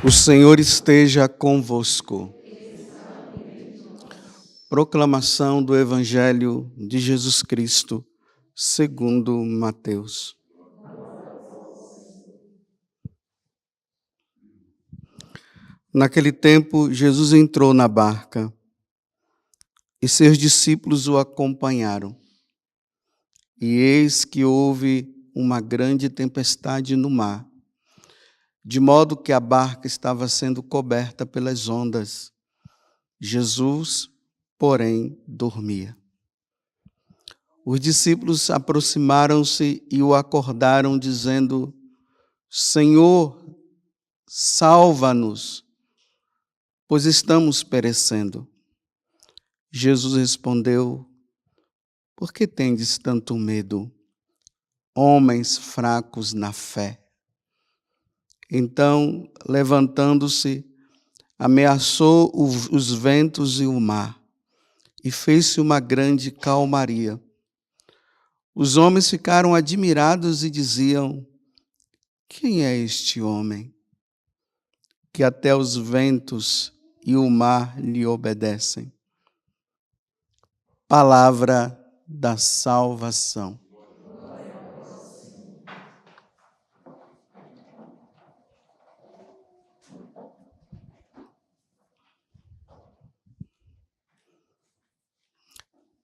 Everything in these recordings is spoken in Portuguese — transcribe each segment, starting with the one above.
O Senhor esteja convosco. Proclamação do Evangelho de Jesus Cristo, segundo Mateus. Naquele tempo, Jesus entrou na barca e seus discípulos o acompanharam. E eis que houve uma grande tempestade no mar, de modo que a barca estava sendo coberta pelas ondas. Jesus, porém, dormia. Os discípulos aproximaram-se e o acordaram, dizendo: Senhor, salva-nos, pois estamos perecendo. Jesus respondeu: Por que tendes tanto medo, homens fracos na fé? Então, levantando-se, ameaçou os ventos e o mar, e fez-se uma grande calmaria. Os homens ficaram admirados e diziam: Quem é este homem, que até os ventos e o mar lhe obedecem? Palavra da salvação.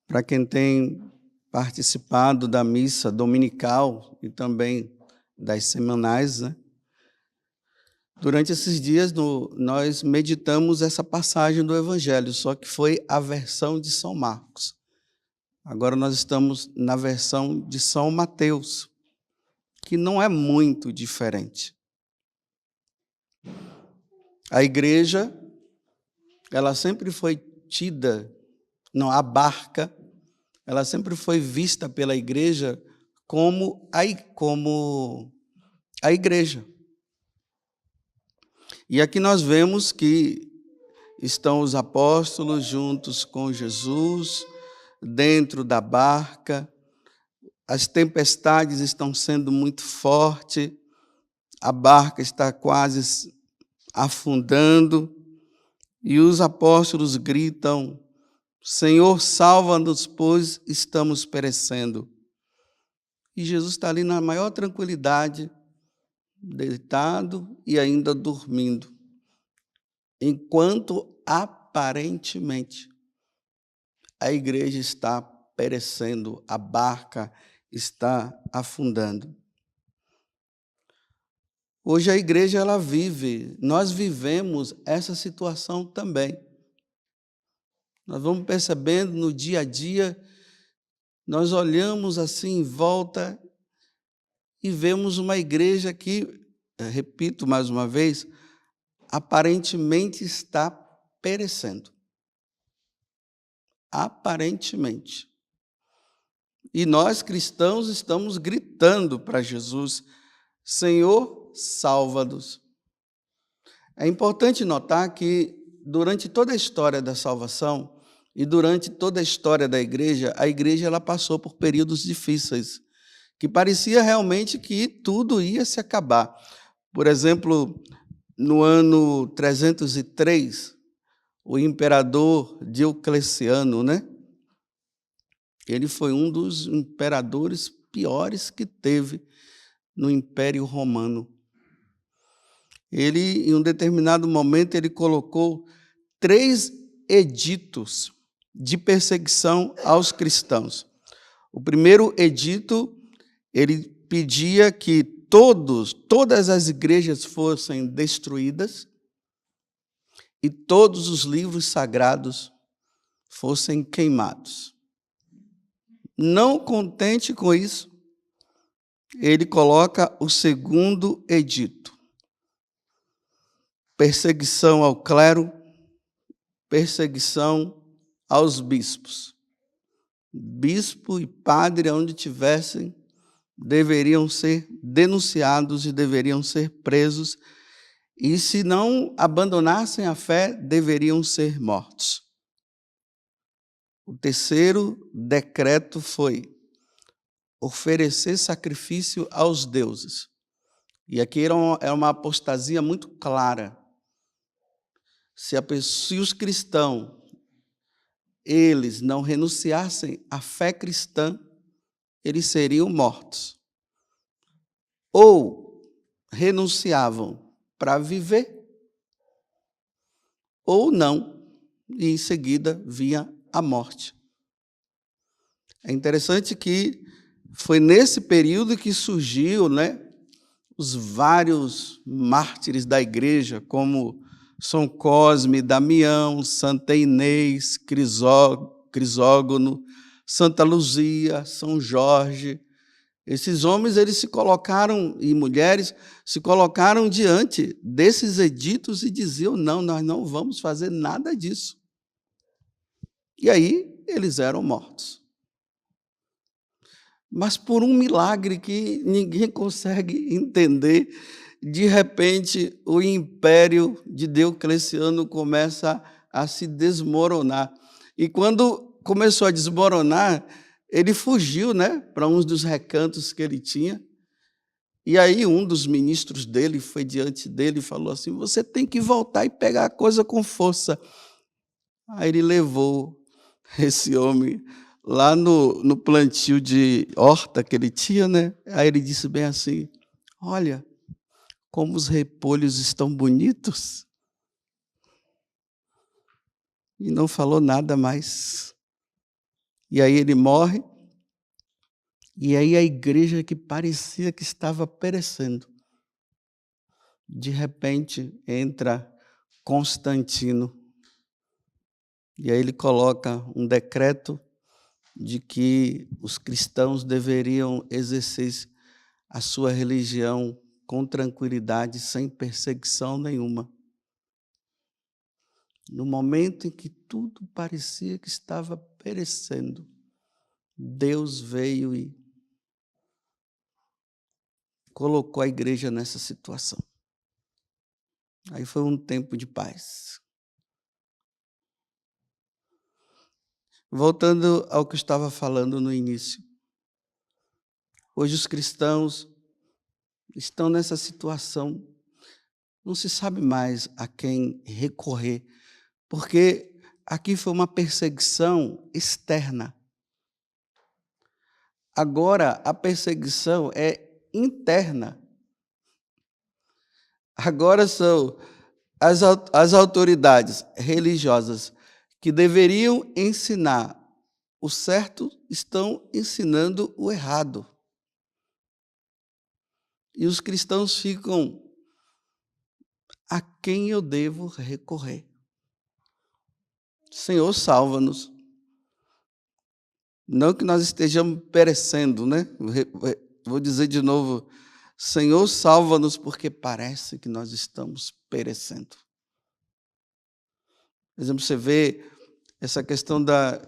Para quem tem participado da missa dominical e também das semanais, né? Durante esses dias nós meditamos essa passagem do Evangelho, só que foi a versão de São Marcos. Agora nós estamos na versão de São Mateus, que não é muito diferente. A igreja, ela sempre foi a barca, ela sempre foi vista pela igreja como a igreja. E aqui nós vemos que estão os apóstolos juntos com Jesus, dentro da barca, as tempestades estão sendo muito fortes, a barca está quase afundando, e os apóstolos gritam: Senhor, salva-nos, pois estamos perecendo. E Jesus está ali na maior tranquilidade, deitado e ainda dormindo, enquanto aparentemente a igreja está perecendo, a barca está afundando. Hoje a igreja nós vivemos essa situação também. Nós vamos percebendo no dia a dia, nós olhamos assim em volta e vemos uma igreja que, repito mais uma vez, aparentemente está perecendo. Aparentemente. E nós cristãos estamos gritando para Jesus: Senhor, salva-nos. É importante notar que durante toda a história da salvação e durante toda a história da igreja, a igreja ela passou por períodos difíceis, que parecia realmente que tudo ia se acabar. Por exemplo, no ano 303, o imperador Diocleciano, ele foi um dos imperadores piores que teve no Império Romano. Ele, em um determinado momento, ele colocou 3 editos de perseguição aos cristãos. O primeiro edito, ele pedia que todas as igrejas fossem destruídas e todos os livros sagrados fossem queimados. Não contente com isso, ele coloca o segundo edito: perseguição ao clero, perseguição aos bispos. Bispo e padre, onde tivessem, deveriam ser denunciados e deveriam ser presos, e se não abandonassem a fé, deveriam ser mortos. O terceiro decreto foi oferecer sacrifício aos deuses. E aqui era uma apostasia muito clara. se os cristãos, eles não renunciassem à fé cristã, eles seriam mortos. Ou renunciavam para viver, ou não, e em seguida vinha a morte. É interessante que foi nesse período que surgiu, os vários mártires da igreja, como São Cosme, Damião, Santa Inês, Crisógono, Santa Luzia, São Jorge. Esses homens, eles se colocaram, e mulheres, se colocaram diante desses editos e diziam, não, nós não vamos fazer nada disso. E aí, eles eram mortos. Mas por um milagre que ninguém consegue entender, de repente o império de Diocleciano começa a se desmoronar. E quando começou a desmoronar, ele fugiu, para um dos recantos que ele tinha. E aí um dos ministros dele foi diante dele e falou assim, você tem que voltar e pegar a coisa com força. Aí ele levou esse homem lá no plantio de horta que ele tinha, Aí ele disse bem assim, olha, como os repolhos estão bonitos. E não falou nada mais. E aí ele morre, e aí a igreja que parecia que estava perecendo, de repente entra Constantino, e aí ele coloca um decreto de que os cristãos deveriam exercer a sua religião com tranquilidade, sem perseguição nenhuma. No momento em que tudo parecia que estava perecendo, Deus veio e colocou a igreja nessa situação. Aí foi um tempo de paz. Voltando ao que eu estava falando no início. Hoje os cristãos estão nessa situação, não se sabe mais a quem recorrer, porque aqui foi uma perseguição externa. Agora a perseguição é interna. Agora são as autoridades religiosas que deveriam ensinar o certo, estão ensinando o errado. E os cristãos ficam, a quem eu devo recorrer? Senhor, salva-nos. Não que nós estejamos perecendo, Vou dizer de novo, Senhor, salva-nos, porque parece que nós estamos perecendo. Por exemplo, você vê essa questão da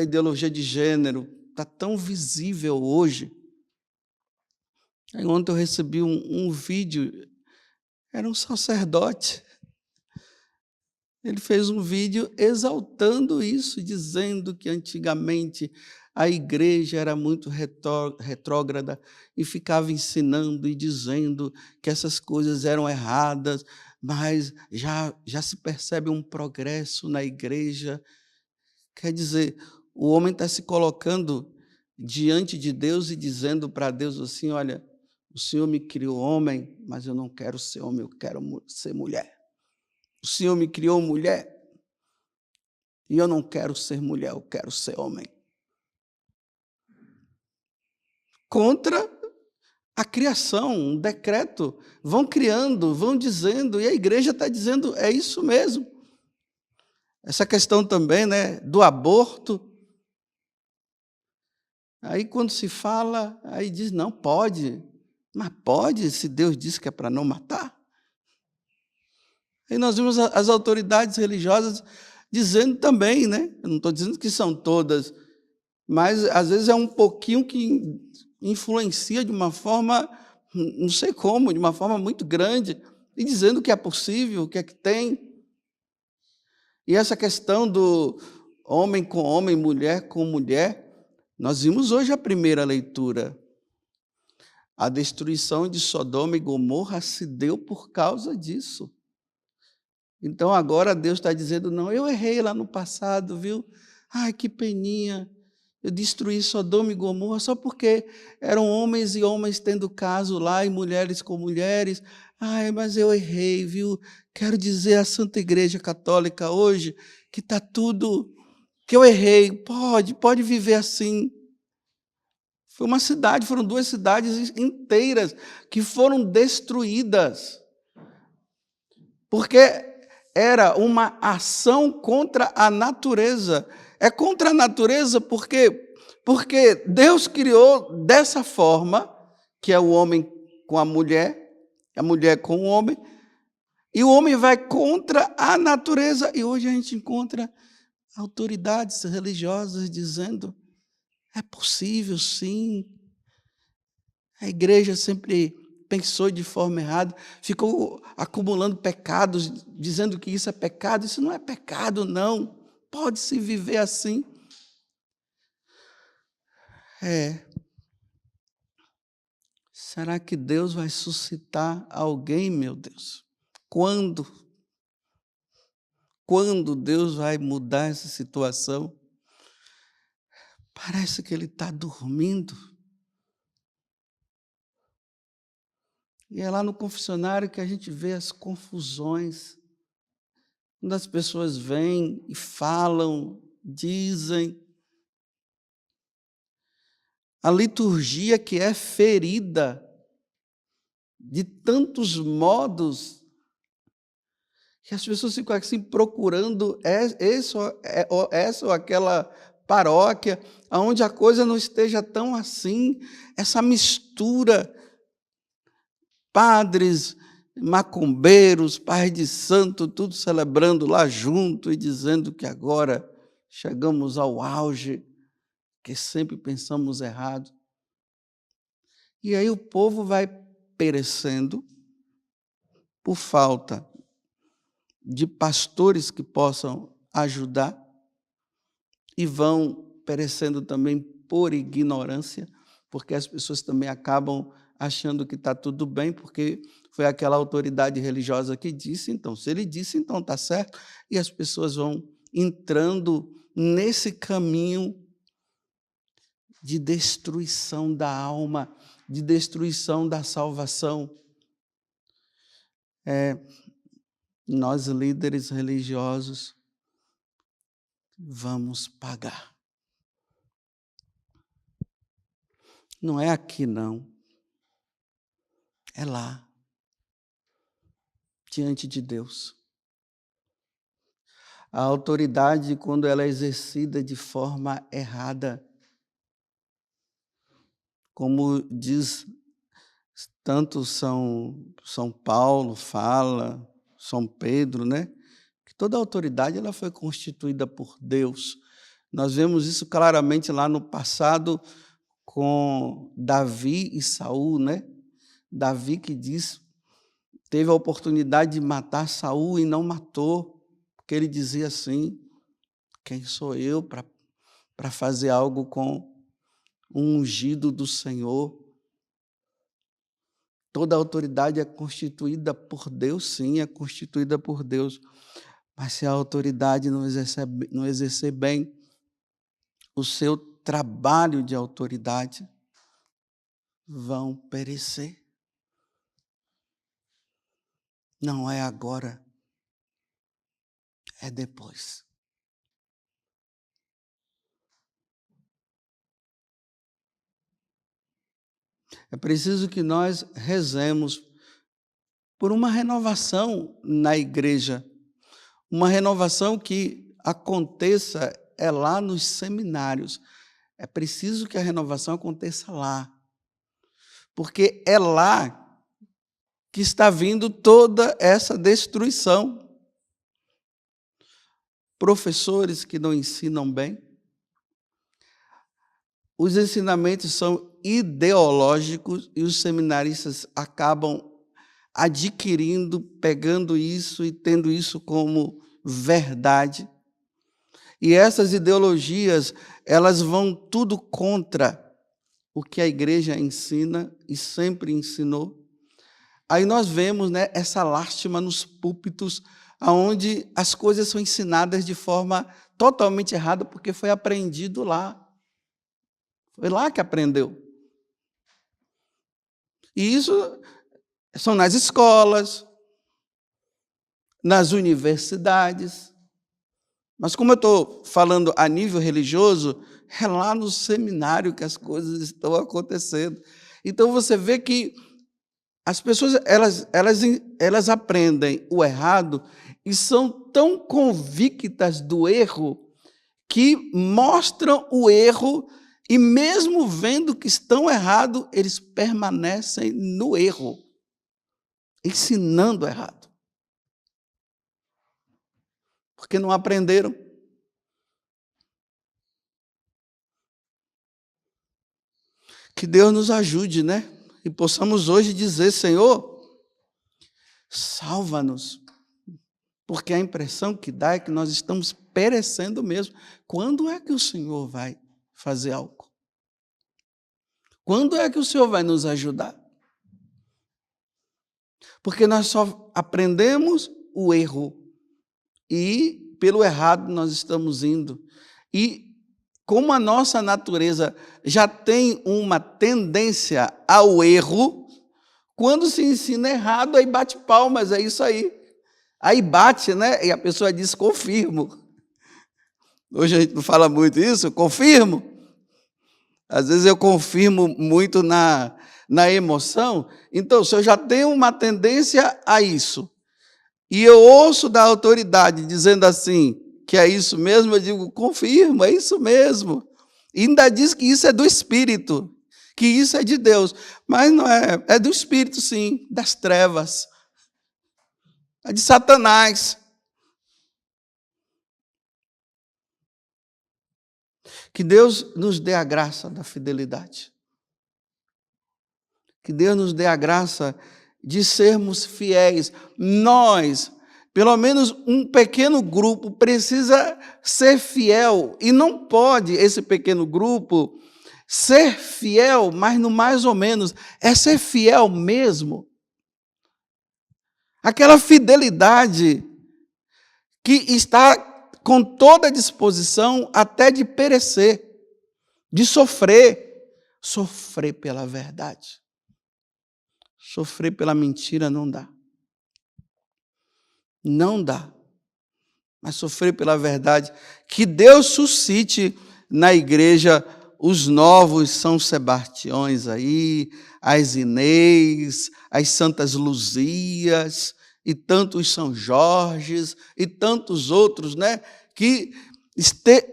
ideologia de gênero, está tão visível hoje. Aí ontem eu recebi um vídeo, era um sacerdote. Ele fez um vídeo exaltando isso, dizendo que antigamente a igreja era muito retrógrada e ficava ensinando e dizendo que essas coisas eram erradas, mas já se percebe um progresso na igreja. Quer dizer, o homem está se colocando diante de Deus e dizendo para Deus assim, olha, o Senhor me criou homem, mas eu não quero ser homem, eu quero ser mulher. O Senhor me criou mulher e eu não quero ser mulher, eu quero ser homem. Contra a criação, um decreto. Vão criando, vão dizendo, e a igreja está dizendo, é isso mesmo. Essa questão também, do aborto. Aí quando se fala, aí diz, não, pode. Mas pode, se Deus disse que é para não matar. Aí nós vimos as autoridades religiosas dizendo também, eu não estou dizendo que são todas, mas às vezes é um pouquinho que influencia de uma forma, não sei como, de uma forma muito grande, e dizendo que é possível, o que é que tem. E essa questão do homem com homem, mulher com mulher, nós vimos hoje a primeira leitura. A destruição de Sodoma e Gomorra se deu por causa disso. Então agora Deus está dizendo, não, eu errei lá no passado, viu? Ai, que peninha, eu destruí Sodoma e Gomorra só porque eram homens e homens tendo caso lá e mulheres com mulheres. Ai, mas eu errei, viu? Quero dizer à Santa Igreja Católica hoje que está tudo, que eu errei, pode viver assim. Foi uma cidade, foram 2 cidades inteiras que foram destruídas, porque era uma ação contra a natureza. É contra a natureza porque Deus criou dessa forma, que é o homem com a mulher com o homem, e o homem vai contra a natureza. E hoje a gente encontra autoridades religiosas dizendo, é possível sim. A igreja sempre pensou de forma errada, ficou acumulando pecados, dizendo que isso é pecado. Isso não é pecado, não. Pode-se viver assim. Será que Deus vai suscitar alguém, meu Deus? Quando? Quando Deus vai mudar essa situação? Parece que ele está dormindo. E é lá no confessionário que a gente vê as confusões. Quando as pessoas vêm e falam, dizem. A liturgia que é ferida de tantos modos, que as pessoas ficam assim procurando essa ou aquela paróquia, onde a coisa não esteja tão assim, essa mistura. Padres, macumbeiros, pais de santo, tudo celebrando lá junto e dizendo que agora chegamos ao auge, que sempre pensamos errado. E aí o povo vai perecendo por falta de pastores que possam ajudar e vão perecendo também por ignorância, porque as pessoas também acabam achando que está tudo bem, porque foi aquela autoridade religiosa que disse, então, se ele disse, então está certo, e as pessoas vão entrando nesse caminho de destruição da alma, de destruição da salvação. Nós, líderes religiosos, vamos pagar. Não é aqui, não. É lá, diante de Deus. A autoridade, quando ela é exercida de forma errada, como diz tanto São Paulo fala, São Pedro, né? Que toda autoridade ela foi constituída por Deus. Nós vemos isso claramente lá no passado com Davi e Saul, né? Davi que teve a oportunidade de matar Saul e não matou, porque ele dizia assim, quem sou eu para fazer algo com um ungido do Senhor? Toda a autoridade é constituída por Deus, sim, é constituída por Deus. Mas se a autoridade não exercer bem o seu trabalho de autoridade, vão perecer. Não é agora, é depois. É preciso que nós rezemos por uma renovação na igreja, uma renovação que aconteça lá nos seminários. É preciso que a renovação aconteça lá, porque é lá que está vindo toda essa destruição. Professores que não ensinam bem, os ensinamentos são ideológicos e os seminaristas acabam adquirindo, pegando isso e tendo isso como verdade. E essas ideologias, elas vão tudo contra o que a igreja ensina e sempre ensinou. Aí nós vemos, né, essa lástima nos púlpitos, onde as coisas são ensinadas de forma totalmente errada, porque foi aprendido lá. Foi lá que aprendeu. E isso são nas escolas, nas universidades. Mas como eu estou falando a nível religioso, é lá no seminário que as coisas estão acontecendo. Então você vê que as pessoas elas aprendem o errado e são tão convictas do erro que mostram o erro e mesmo vendo que estão errados, eles permanecem no erro, ensinando errado. Porque não aprenderam. Que Deus nos ajude, né? E possamos hoje dizer, Senhor, salva-nos. Porque a impressão que dá é que nós estamos perecendo mesmo. Quando é que o Senhor vai fazer algo? Quando é que o Senhor vai nos ajudar? Porque nós só aprendemos o erro. E pelo errado nós estamos indo. E como a nossa natureza já tem uma tendência ao erro, quando se ensina errado, aí bate palmas, é isso aí. Aí bate, né? E a pessoa diz, confirmo. Hoje a gente não fala muito isso, confirmo. Às vezes eu confirmo muito na emoção. Então, se eu já tenho uma tendência a isso, e eu ouço da autoridade dizendo assim, que é isso mesmo, eu digo, confirmo, é isso mesmo. E ainda diz que isso é do Espírito, que isso é de Deus. Mas não é, é do Espírito sim, das trevas. É de Satanás. Que Deus nos dê a graça da fidelidade. Que Deus nos dê a graça de sermos fiéis. Nós, pelo menos um pequeno grupo, precisa ser fiel. E não pode esse pequeno grupo ser fiel, mas no mais ou menos. É ser fiel mesmo. Aquela fidelidade que está com toda a disposição até de perecer, de sofrer pela verdade. Sofrer pela mentira não dá. Não dá. Mas sofrer pela verdade. Que Deus suscite na igreja os novos São Sebastiões aí, as Inês, as Santas Luzias, e tantos São Jorges, e tantos outros, né? Que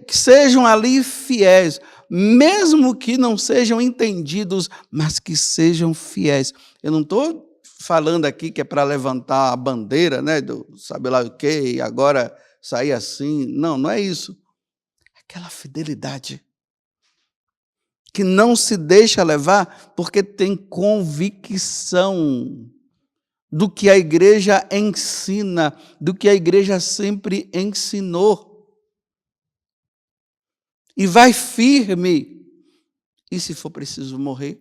sejam ali fiéis, mesmo que não sejam entendidos, mas que sejam fiéis. Eu não estou falando aqui que é para levantar a bandeira, né? Do sabe lá o quê, e agora sair assim. Não, não é isso. É aquela fidelidade que não se deixa levar porque tem convicção do que a igreja ensina, do que a igreja sempre ensinou. E vai firme. E se for preciso morrer,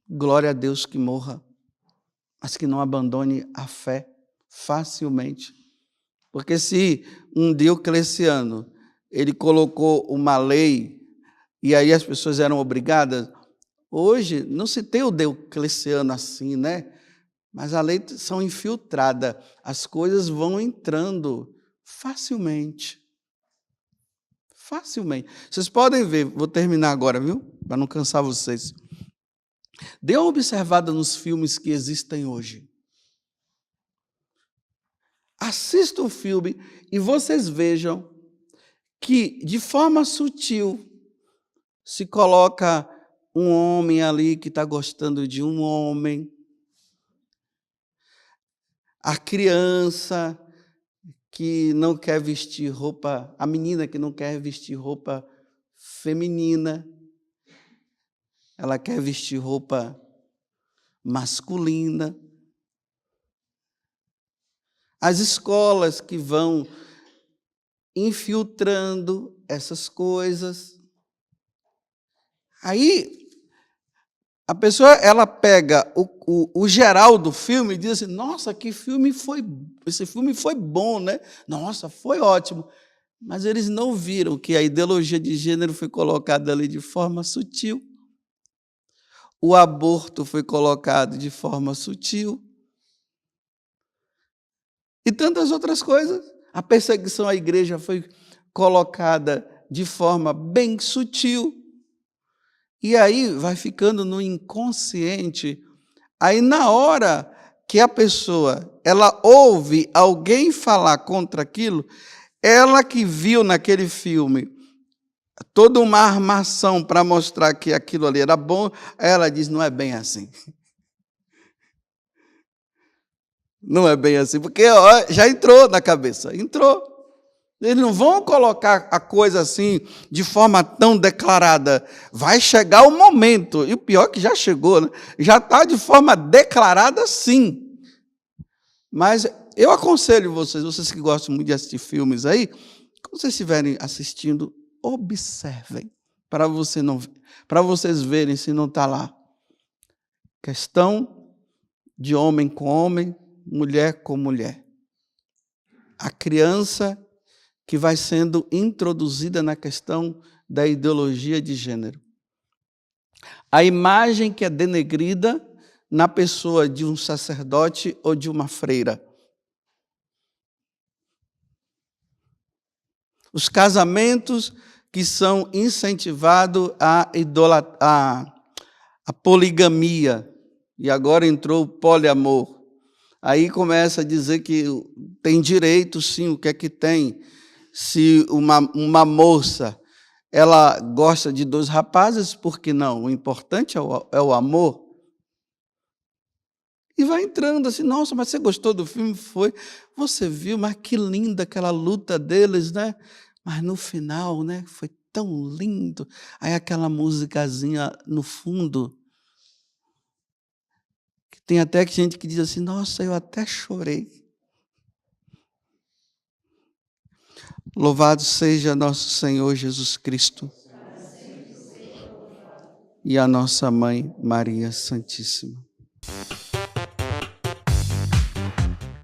glória a Deus que morra, mas que não abandone a fé facilmente. Porque se um Diocleciano, ele colocou uma lei, e aí as pessoas eram obrigadas, hoje não se tem o Diocleciano assim, né? Mas a lei são infiltrada, as coisas vão entrando facilmente. Facilmente. Vocês podem ver, vou terminar agora, viu? Para não cansar vocês. Dê uma observada nos filmes que existem hoje. Assista o filme e vocês vejam que, de forma sutil, se coloca um homem ali que está gostando de um homem, a criança que não quer vestir roupa, a menina que não quer vestir roupa feminina, ela quer vestir roupa masculina. As escolas que vão infiltrando essas coisas. Aí, A pessoa, ela pega o geral do filme e diz assim, nossa, esse filme foi bom, né? Nossa, foi ótimo. Mas eles não viram que a ideologia de gênero foi colocada ali de forma sutil. O aborto foi colocado de forma sutil. E tantas outras coisas. A perseguição à igreja foi colocada de forma bem sutil. E aí vai ficando no inconsciente. Aí na hora que a pessoa, ela ouve alguém falar contra aquilo, ela que viu naquele filme toda uma armação para mostrar que aquilo ali era bom, ela diz, não é bem assim. Não é bem assim, porque ó, já entrou na cabeça, entrou. Eles não vão colocar a coisa assim, de forma tão declarada. Vai chegar o momento, e o pior é que já chegou, né? Já está de forma declarada, sim. Mas eu aconselho vocês que gostam muito de assistir filmes aí, quando vocês estiverem assistindo, observem, para vocês verem se não está lá. Questão de homem com homem, mulher com mulher. A criança que vai sendo introduzida na questão da ideologia de gênero. A imagem que é denegrida na pessoa de um sacerdote ou de uma freira. Os casamentos que são incentivados à poligamia. E agora entrou o poliamor. Aí começa a dizer que tem direito, sim, o que é que tem? Se uma moça, ela gosta de 2 rapazes, por que não? O importante é o amor. E vai entrando assim, nossa, mas você gostou do filme? Foi. Você viu, mas que linda aquela luta deles, né? Mas no final, né, foi tão lindo. Aí aquela musicazinha no fundo. Tem até gente que diz assim, nossa, eu até chorei. Louvado seja nosso Senhor Jesus Cristo e a nossa Mãe Maria Santíssima.